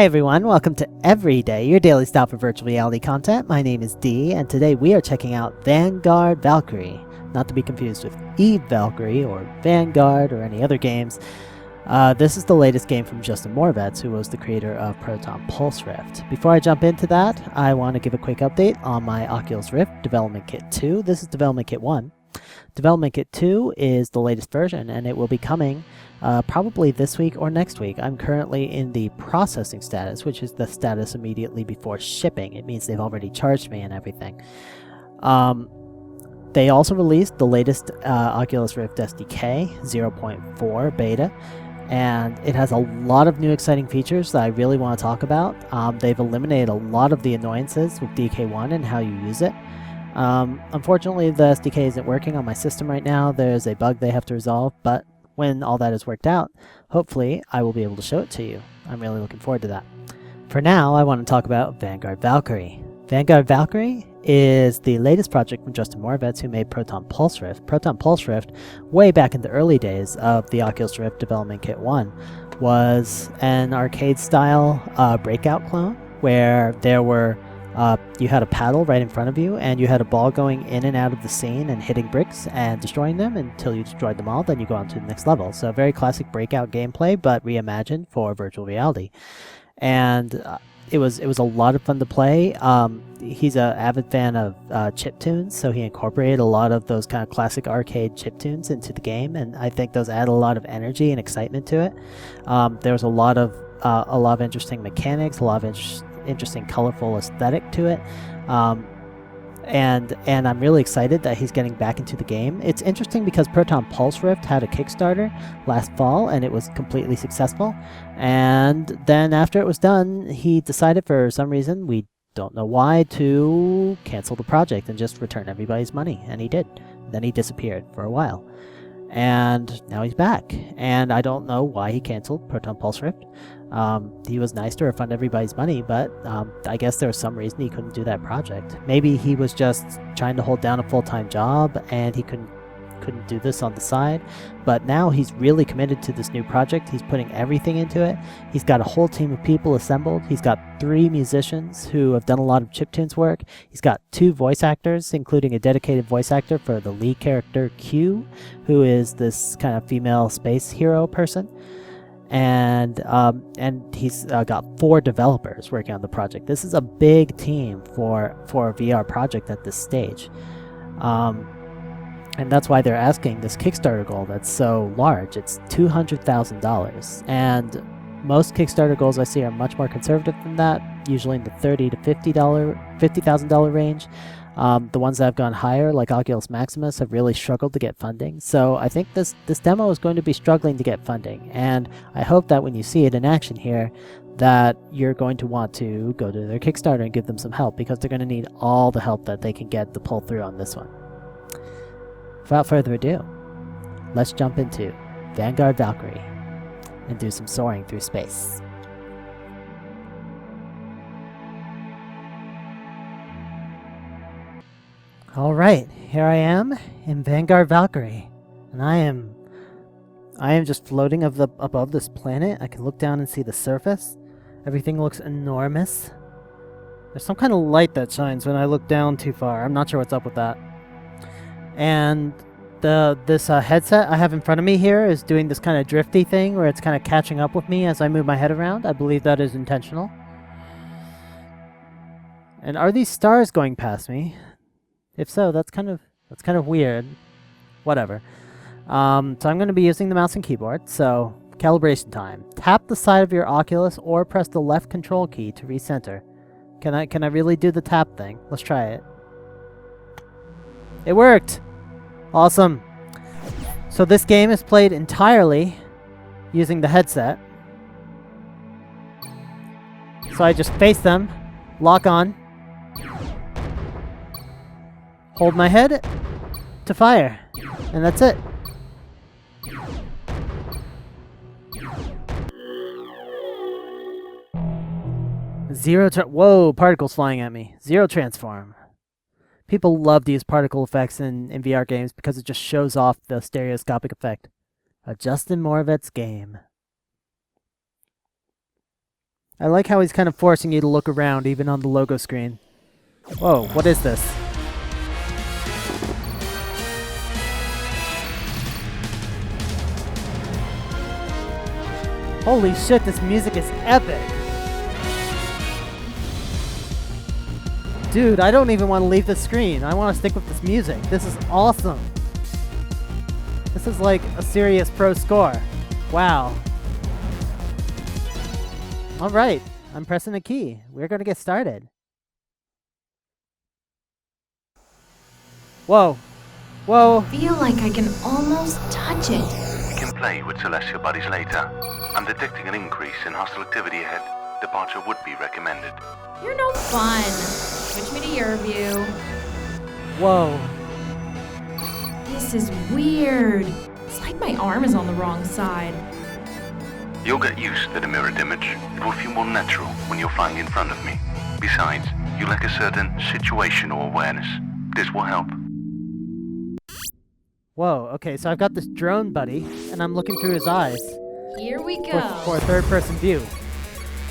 Hi everyone, welcome to Everyday, your daily stop for virtual reality content. My name is Dee, and today we are checking out Vanguard Valkyrie, not to be confused with Eve Valkyrie or Vanguard or any other games. This is the latest game from Justin Moravec, who was the creator of Proton Pulse Rift. Before I jump into that, I want to give a quick update on my Oculus Rift Development Kit 2. This is Development Kit 1. Development Kit 2 is the latest version, and it will be coming probably this week or next week. I'm currently in the processing status, which is the status immediately before shipping. It means they've already charged me and everything. They also released the latest Oculus Rift SDK 0.4 beta, and it has a lot of new exciting features that I really want to talk about. They've eliminated a lot of the annoyances with DK1 and how you use it. Unfortunately, the SDK isn't working on my system right now. There's a bug they have to resolve, but when all that is worked out, hopefully I will be able to show it to you. I'm really looking forward to that. For now, I want to talk about Vanguard Valkyrie. Vanguard Valkyrie is the latest project from Justin Moravec, who made Proton Pulse Rift. Proton Pulse Rift, way back in the early days of the Oculus Rift Development Kit 1, was an arcade-style breakout clone where there were you had a paddle right in front of you, and you had a ball going in and out of the scene and hitting bricks and destroying them until you destroyed them all. Then you go on to the next level. So very classic breakout gameplay, but reimagined for virtual reality. And it was a lot of fun to play. He's an avid fan of chiptunes, so he incorporated a lot of those kind of classic arcade chiptunes into the game, and I think those add a lot of energy and excitement to it. There was a lot of interesting mechanics, a lot of interesting colorful aesthetic to it, and I'm really excited that he's getting back into the game. It's interesting because Proton Pulse Rift had a Kickstarter last fall and it was completely successful, and then after it was done, he decided for some reason, we don't know why, to cancel the project and just return everybody's money, and he did. Then he disappeared for a while, and now he's back, and I don't know why he canceled Proton Pulse Rift. He was nice to refund everybody's money, but I guess there was some reason he couldn't do that project. Maybe he was just trying to hold down a full-time job and he couldn't do this on the side. But now he's really committed to this new project. He's putting everything into it. He's got a whole team of people assembled. He's got 3 musicians who have done a lot of chiptunes work. He's got 2 voice actors, including a dedicated voice actor for the lead character Q, who is this kind of female space hero person. And he's got 4 developers working on the project. This is a big team for a VR project at this stage, and that's why they're asking this Kickstarter goal that's so large. It's $200,000, and most Kickstarter goals I see are much more conservative than that, usually in the $30,000 to $50,000 range. The ones that have gone higher, like Oculus Maximus, have really struggled to get funding. So I think this demo is going to be struggling to get funding. And I hope that when you see it in action here, that you're going to want to go to their Kickstarter and give them some help, because they're going to need all the help that they can get to pull through on this one. Without further ado, let's jump into Vanguard Valkyrie and do some soaring through space. Alright, here I am in Vanguard Valkyrie, and I am just floating above this planet. I can look down and see the surface. Everything looks enormous. There's some kind of light that shines when I look down too far. I'm not sure what's up with that. And this headset I have in front of me here is doing this kind of drifty thing where it's kind of catching up with me as I move my head around. I believe that is intentional. And are these stars going past me? If so, that's kind of weird. Whatever. So I'm going to be using the mouse and keyboard. So calibration time. Tap the side of your Oculus or press the left control key to recenter. Can I really do the tap thing? Let's try it. It worked. Awesome. So this game is played entirely using the headset. So I just face them, lock on, hold my head to fire, and that's it. Whoa, particles flying at me. Zero transform. People love to use particle effects in VR games because it just shows off the stereoscopic effect. A Justin Moravec game. I like how he's kind of forcing you to look around even on the logo screen. Whoa, what is this? Holy shit, this music is epic! Dude, I don't even want to leave the screen. I want to stick with this music. This is awesome. This is like a serious pro score. Wow. Alright, I'm pressing a key. We're gonna get started. Whoa. Whoa. I feel like I can almost touch it. We can play with celestial bodies later. I'm detecting an increase in hostile activity ahead. Departure would be recommended. You're no fun. Switch me to your view. Whoa. This is weird. It's like my arm is on the wrong side. You'll get used to the mirrored image. It will feel more natural when you're flying in front of me. Besides, you lack a certain situational awareness. This will help. Whoa, okay, so I've got this drone buddy, and I'm looking through his eyes. Here we go. For a third-person view.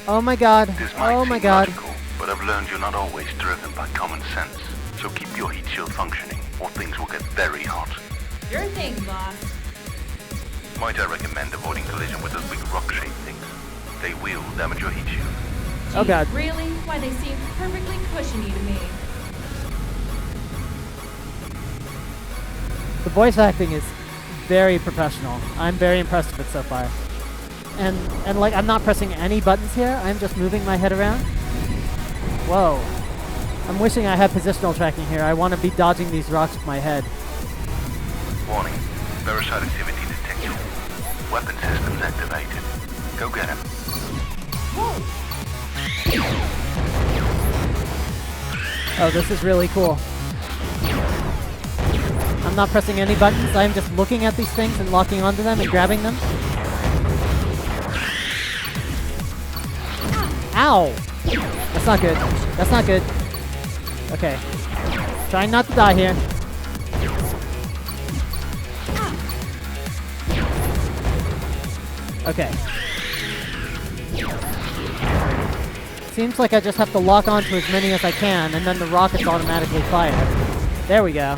Oh my god. This might Oh my seem god. logical, but I've learned you're not always driven by common sense. So keep your heat shield functioning, or things will get very hot. Sure thing, boss. Might I recommend avoiding collision with those big rock-shaped things? They will damage your heat shield. Oh god. Really? Why, they seem perfectly cushiony to me. The voice acting is very professional. I'm very impressed with it so far. And like, I'm not pressing any buttons here. I'm just moving my head around. Whoa. I'm wishing I had positional tracking here. I want to be dodging these rocks with my head. Warning. Parasite activity detected. Weapon systems activated. Go get him. Oh, this is really cool. I'm not pressing any buttons. I'm just looking at these things and locking onto them and grabbing them. Ow! That's not good. That's not good. Okay. Trying not to die here. Okay. Seems like I just have to lock onto as many as I can, and then the rockets automatically fire. There we go.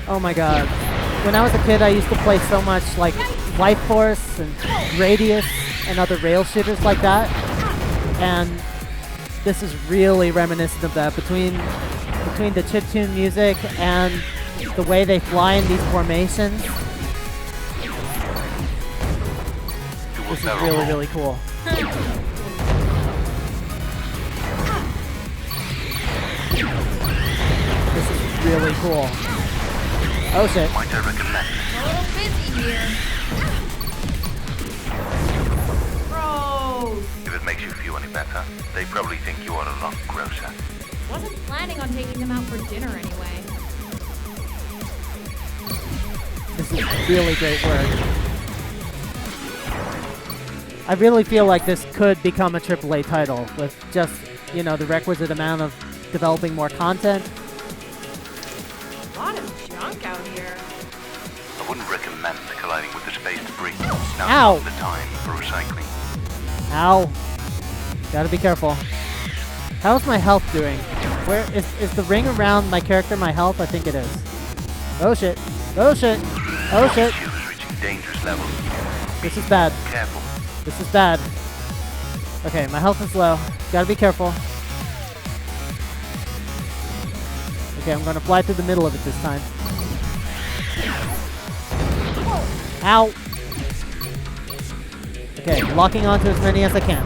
Oh my god. When I was a kid, I used to play so much like Life Force and Radius and other rail shooters like that. And this is really reminiscent of that, between the chiptune music and the way they fly in these formations. This is really, really cool. This is really cool. Oh shit. Might I recommend? A little busy here. Gross. If it makes you feel any better, they probably think you are a lot grosser. Wasn't planning on taking them out for dinner anyway. This is really great work. I really feel like this could become a AAA title with just, you know, the requisite amount of developing more content. A lot of junk out here. I wouldn't recommend colliding with the space debris. Now's Ow! not the time for recycling. Ow. Gotta be careful. How's my health doing? Where is the ring around my character my health? I think it is. Oh shit. Oh shit. Oh shit. Shield is reaching dangerous levels. This is bad. Careful. This is bad. Okay, my health is low. Gotta be careful. Okay, I'm gonna fly through the middle of it this time. Ow! Okay, locking onto as many as I can.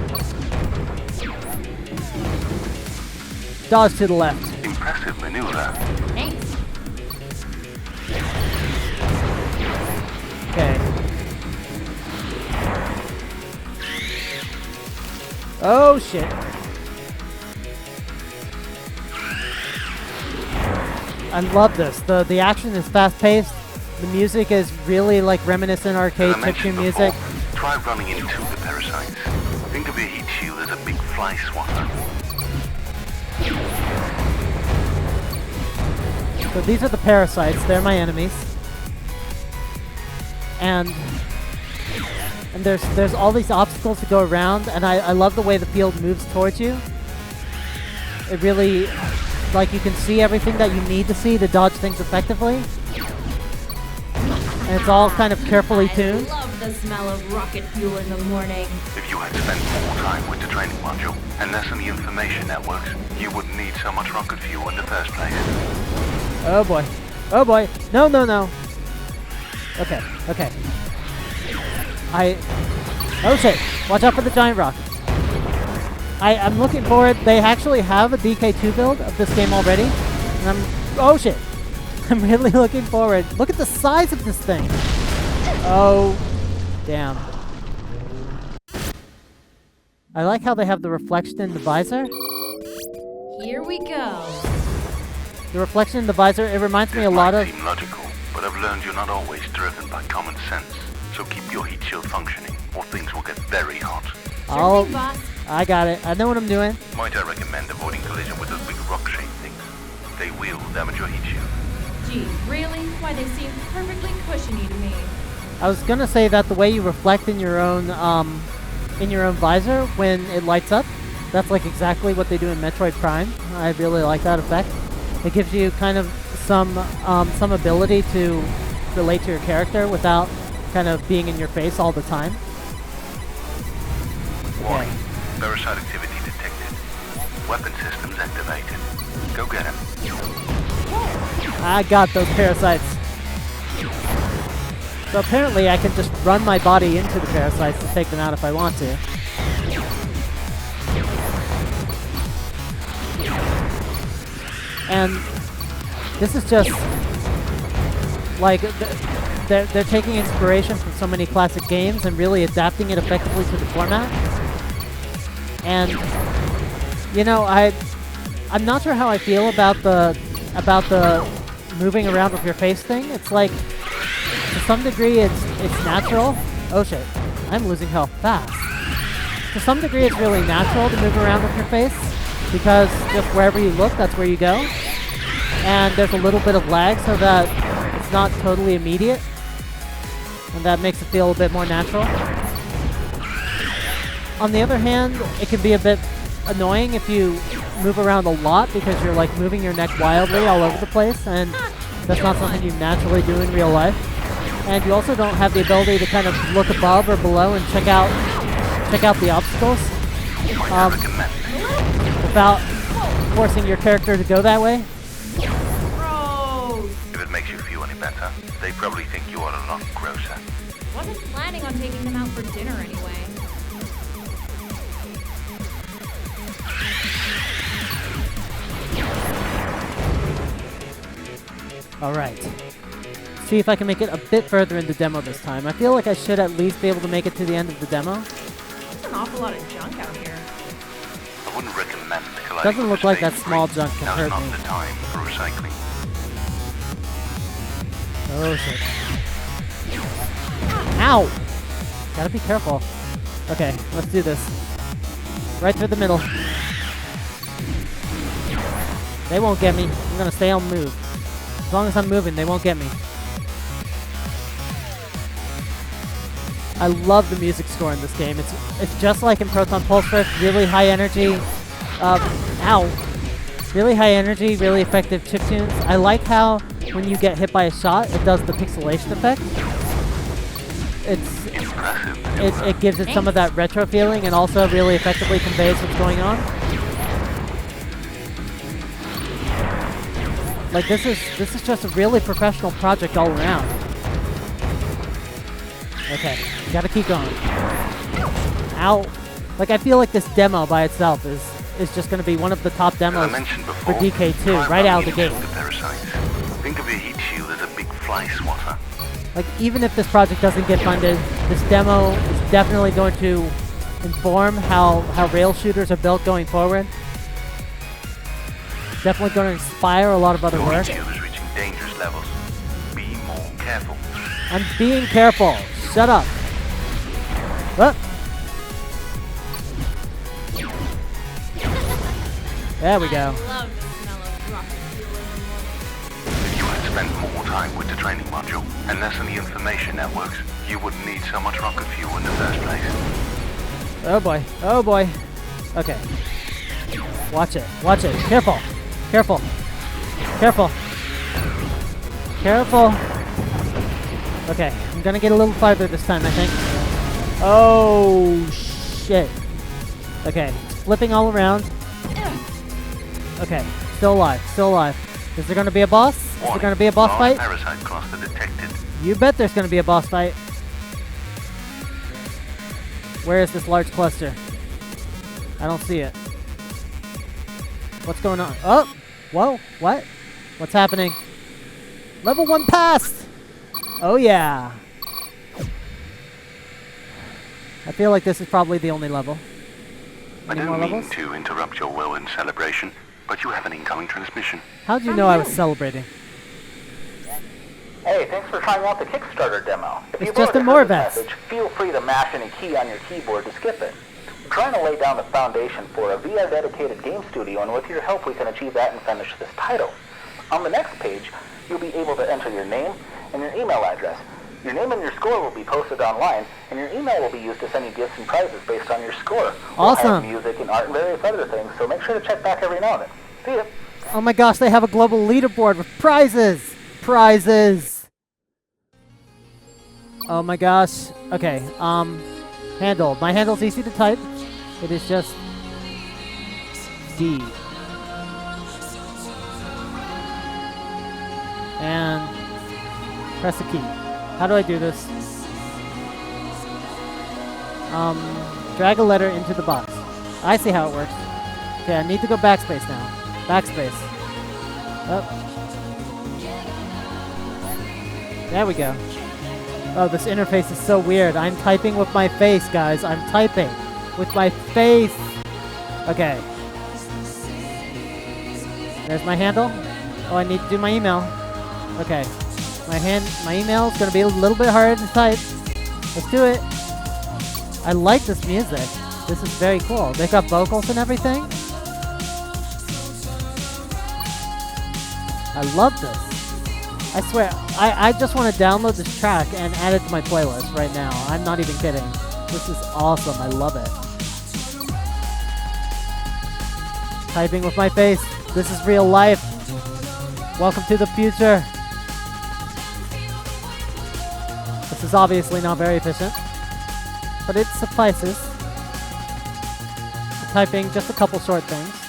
Dodge to the left. Impressive maneuver. Thanks. Okay. Oh shit. I love this. The action is fast paced. The music is really like reminiscent arcade As I mentioned chiptune music. before, try running into the parasites. Think of your heat shield as a big fly swatter. So these are the parasites. They're my enemies. And And there's all these obstacles to go around, and I love the way the field moves towards you. It really, like, you can see everything that you need to see to dodge things effectively. And it's all kind of carefully tuned. I love the smell of rocket fuel in the morning. If you had spent more time with the training module and less on the information networks, you wouldn't need so much rocket fuel in the first place. Oh boy. Oh boy. No, no, no. Okay, okay. Oh shit. Watch out for the giant rock. I'm looking forward. They actually have a DK2 build of this game already. And oh shit. I'm really looking forward. Look at the size of this thing. Oh, damn. I like how they have the reflection in the visor. Here we go. The reflection in the visor, it reminds me a lot of... It might seem logical, but I've learned you're not always driven by common sense. So keep your heat shield functioning, or things will get very hot. Certainly, boss. I got it. I know what I'm doing. Might I recommend avoiding collision with those big rock-shaped things? They will damage your heat shield. Gee, really? Why, they seem perfectly cushiony to me. I was gonna say that the way you reflect in your own visor when it lights up, that's like exactly what they do in Metroid Prime. I really like that effect. It gives you kind of some ability to relate to your character without kind of being in your face all the time. Warning. Parasite activity detected. Weapon systems activated. Go get him. I got those parasites. So apparently I can just run my body into the parasites to take them out if I want to. And this is just like they're taking inspiration from so many classic games and really adapting it effectively to the format. And you know, I'm not sure how I feel about the moving around with your face thing. It's like, to some degree, it's natural. Oh shit, I'm losing health fast. To some degree, it's really natural to move around with your face because just wherever you look, that's where you go. And there's a little bit of lag so that it's not totally immediate, and that makes it feel a bit more natural. On the other hand, it can be a bit annoying if you move around a lot because you're like moving your neck wildly all over the place, and that's not something you naturally do in real life. And you also don't have the ability to kind of look above or below and check out the obstacles without forcing your character to go that way. Gross! If it makes you feel any better, they probably think you are a lot grosser. Wasn't planning on taking them out for dinner anyway. Alright. See if I can make it a bit further in the demo this time. I feel like I should at least be able to make it to the end of the demo. There's an awful lot of junk out here. I wouldn't recommend colliding. Doesn't look like that small junk can hurt Now's me. not the time for recycling. Oh shit. Ow! Gotta be careful. Okay, let's do this. Right through the middle. They won't get me. I'm gonna stay on move. As long as I'm moving, they won't get me. I love the music score in this game. It's just like in Proton Pulse Rift, really high energy. Really high energy, really effective chiptunes. I like how when you get hit by a shot, it does the pixelation effect. It gives it some of that retro feeling and also really effectively conveys what's going on. Like this is just a really professional project all around. Okay, gotta keep going. Ow! Like I feel like this demo by itself is just gonna be one of the top demos for DK2 right out of the gate. Think of your heat shield as a big fly swatter. Like even if this project doesn't get funded, this demo is definitely going to inform how rail shooters are built going forward. Definitely going to inspire a lot of other work. Your heat shield is reaching dangerous levels. Be more careful. I'm being careful. Shut up. What? There we go. I love the smell of rocket fuel in the morning. If you had spent more time with the training module and less on the information networks, You wouldn't need so much rocket fuel in the first place. Oh boy. Oh boy. Okay. Watch it. Watch it. Careful. Careful. Careful. Careful. Okay. I'm gonna get a little farther this time, I think. Oh, shit. Okay. Flipping all around. Okay. Still alive. Still alive. Is there gonna be a boss? Is there gonna be a boss fight? Parasite cluster detected. You bet there's gonna be a boss fight. Where is this large cluster? I don't see it. What's going on? Oh! Whoa! What? What's happening? Level 1 passed! Oh yeah! I feel like this is probably the only level. I Any more don't mean levels? to interrupt your whirlwind celebration, but you have an incoming transmission. How'd you know I was celebrating? Hey, thanks for trying out the Kickstarter demo. If It's you've just already a more heard this vest. message, feel free to mash any key on your keyboard to skip it. I'm trying to lay down the foundation for a VR-dedicated game studio, and with your help we can achieve that and finish this title. On the next page, you'll be able to enter your name and your email address. Your name and your score will be posted online, and your email will be used to send you gifts and prizes based on your score. We'll have Awesome. music and art and various other things, so make sure to check back every now and then. See ya. Oh my gosh, they have a global leaderboard with prizes! Prizes! Oh my gosh. Okay, handle. My handle's easy to type. It is just D. And press a key. How do I do this? Drag a letter into the box. I see how it works. Okay, I need to go backspace now. Backspace. Oh. There we go. Oh, this interface is so weird. I'm typing with my face, guys. I'm typing with my face. Okay. There's my handle. Oh, I need to do my email. Okay. My email is gonna be a little bit harder to type. Let's do it. I like this music. This is very cool. They got vocals and everything. I love this. I swear, I just want to download this track and add it to my playlist right now. I'm not even kidding. This is awesome. I love it. Typing with my face. This is real life. Welcome to the future. This is obviously not very efficient, but it suffices. I'm typing just a couple short things.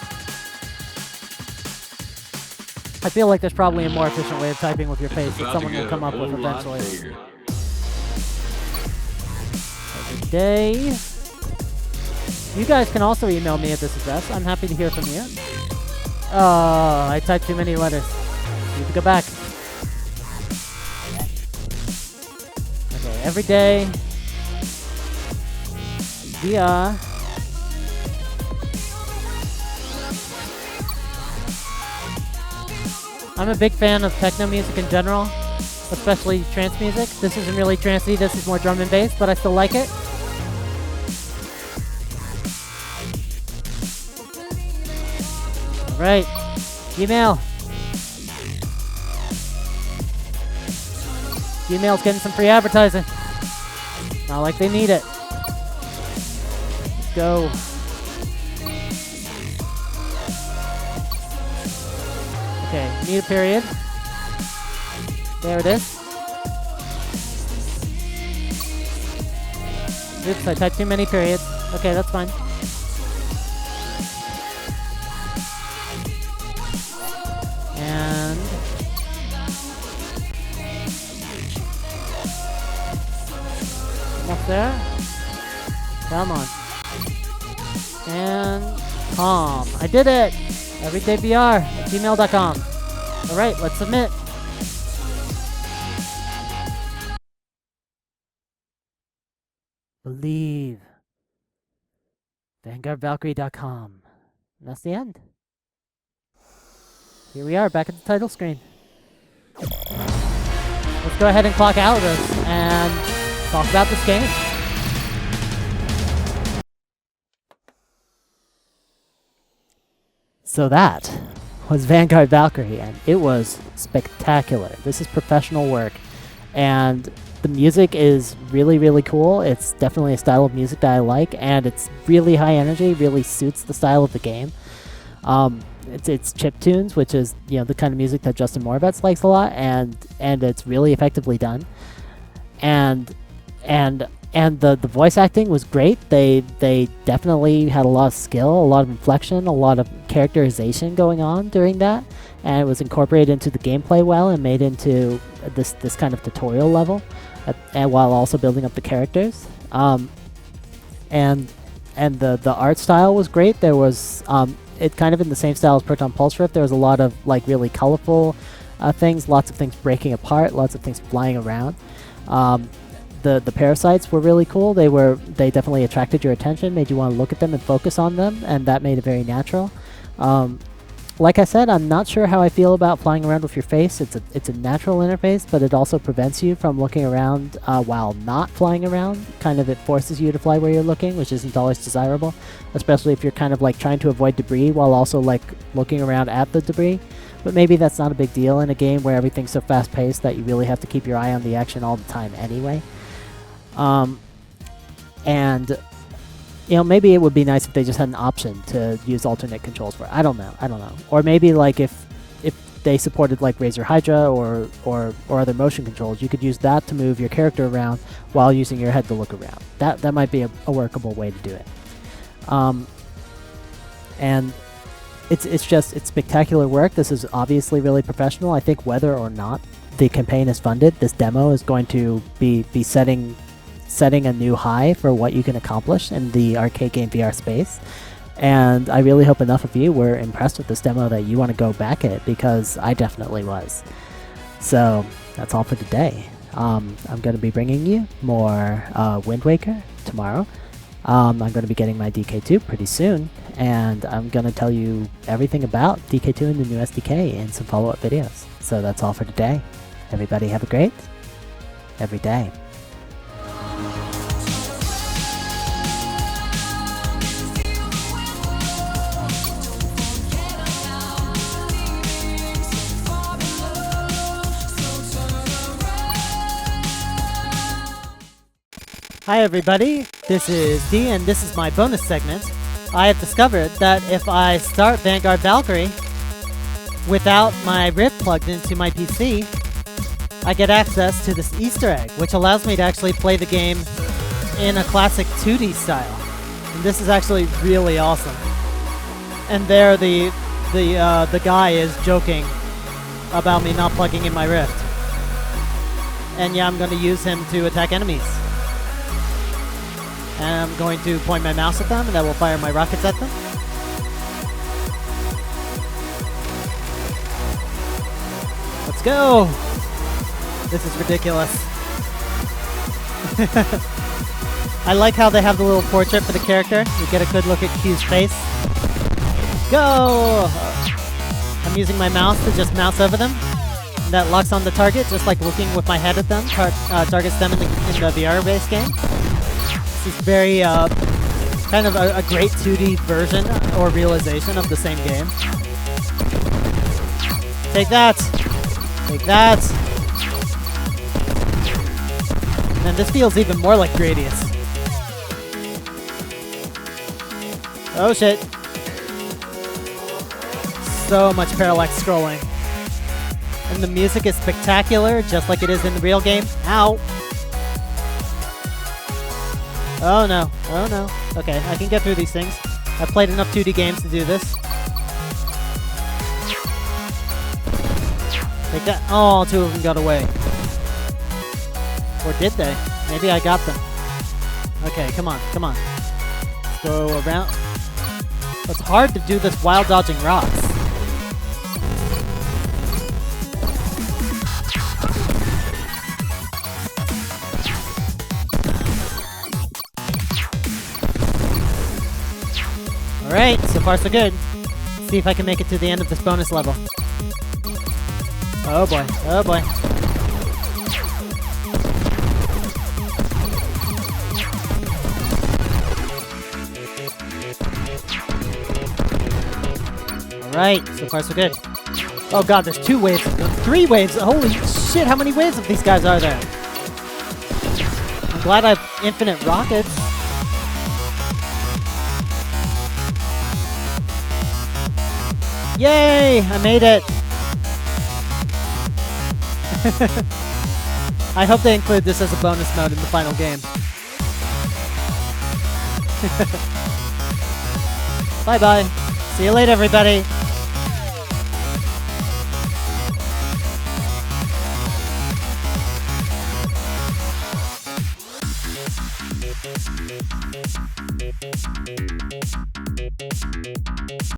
I feel like there's probably a more efficient way of typing with your face that someone will come up with eventually. Every day. You guys can also email me at this address. I'm happy to hear from you. Oh, I typed too many letters. Need to go back. Okay, every day. VR. I'm a big fan of techno music in general, especially trance music. This isn't really trancey, this is more drum and bass, but I still like it. Alright, Gmail. Gmail's getting some free advertising. Not like they need it. Let's go. Okay, need a period. There it is. Oops, I typed too many periods. Okay, that's fine. And almost there. Come on. And calm. I did it! EverydayVR at gmail.com. Alright, let's submit. Believe. VanguardValkyrie.com. And that's the end. Here we are, back at the title screen. Let's go ahead and clock out of this and talk about this game. So that was Vanguard Valkyrie, and it was spectacular. This is professional work, and The music is really, really cool. It's definitely a style of music that I like, and it's really high energy, really suits the style of the game. It's chiptunes, which is, you know, the kind of music that Justin Moravec likes a lot, and it's really effectively done. And the voice acting was great. They definitely had a lot of skill, a lot of inflection, a lot of characterization going on during that, and it was incorporated into the gameplay well and made into this kind of tutorial level, and while also building up the characters. And the art style was great. There was it kind of in the same style as Proton Pulse Rift. There was a lot of like really colorful things, lots of things breaking apart, lots of things flying around. The parasites were really cool. They definitely attracted your attention, made you want to look at them and focus on them, and that made it very natural. Like I said, I'm not sure how I feel about flying around with your face. It's a natural interface, but it also prevents you from looking around while not flying around. Kind of it forces you to fly where you're looking, which isn't always desirable, especially if you're kind of like trying to avoid debris while also like looking around at the debris. But maybe that's not a big deal in a game where everything's so fast-paced that you really have to keep your eye on the action all the time anyway. And you know, maybe it would be nice if they just had an option to use alternate controls for it. I don't know. Or maybe like if they supported like Razor Hydra or other motion controls, you could use that to move your character around while using your head to look around. That might be a workable way to do it. And it's spectacular work. This is obviously really professional. I think whether or not the campaign is funded, this demo is going to be setting a new high for what you can accomplish in the arcade game VR space. And I really hope enough of you were impressed with this demo that you want to go back it, because I definitely was. So that's all for today. I'm going to be bringing you more Wind Waker tomorrow. I'm going to be getting my DK2 pretty soon, and I'm going to tell you everything about DK2 and the new SDK in some follow-up videos. So that's all for today. Everybody have a great every day. Hi everybody, this is D and this is my bonus segment. I have discovered that if I start Vanguard Valkyrie without my Rift plugged into my PC, I get access to this Easter egg, which allows me to actually play the game in a classic 2D style. And this is actually really awesome. And there the guy is joking about me not plugging in my Rift. And yeah, I'm going to use him to attack enemies. And I'm going to point my mouse at them, and I will fire my rockets at them. Let's go! This is ridiculous. I like how they have the little portrait for the character. You get a good look at Q's face. Go! I'm using my mouse to just mouse over them. And that locks on the target, just like looking with my head at them. Targets them in the VR-based game. This is very, kind of a great 2D version or realization of the same game. Take that! Take that! And then this feels even more like Gradius. Oh shit. So much parallax scrolling. And the music is spectacular, just like it is in the real game. Ow! Oh no, oh no. Okay, I can get through these things. I've played enough 2D games to do this. Take that. Oh, two of them got away. Or did they? Maybe I got them. Okay, come on, come on. Let's go around. It's hard to do this while dodging rocks. Alright, so far so good. Let's see if I can make it to the end of this bonus level. Oh boy, oh boy. Alright, so far so good. Oh god, there's 2 waves. 3 waves! Holy shit, how many waves of these guys are there? glad I have infinite rockets. Yay! I made it! I hope they include this as a bonus mode in the final game. Bye-bye. See you later, everybody.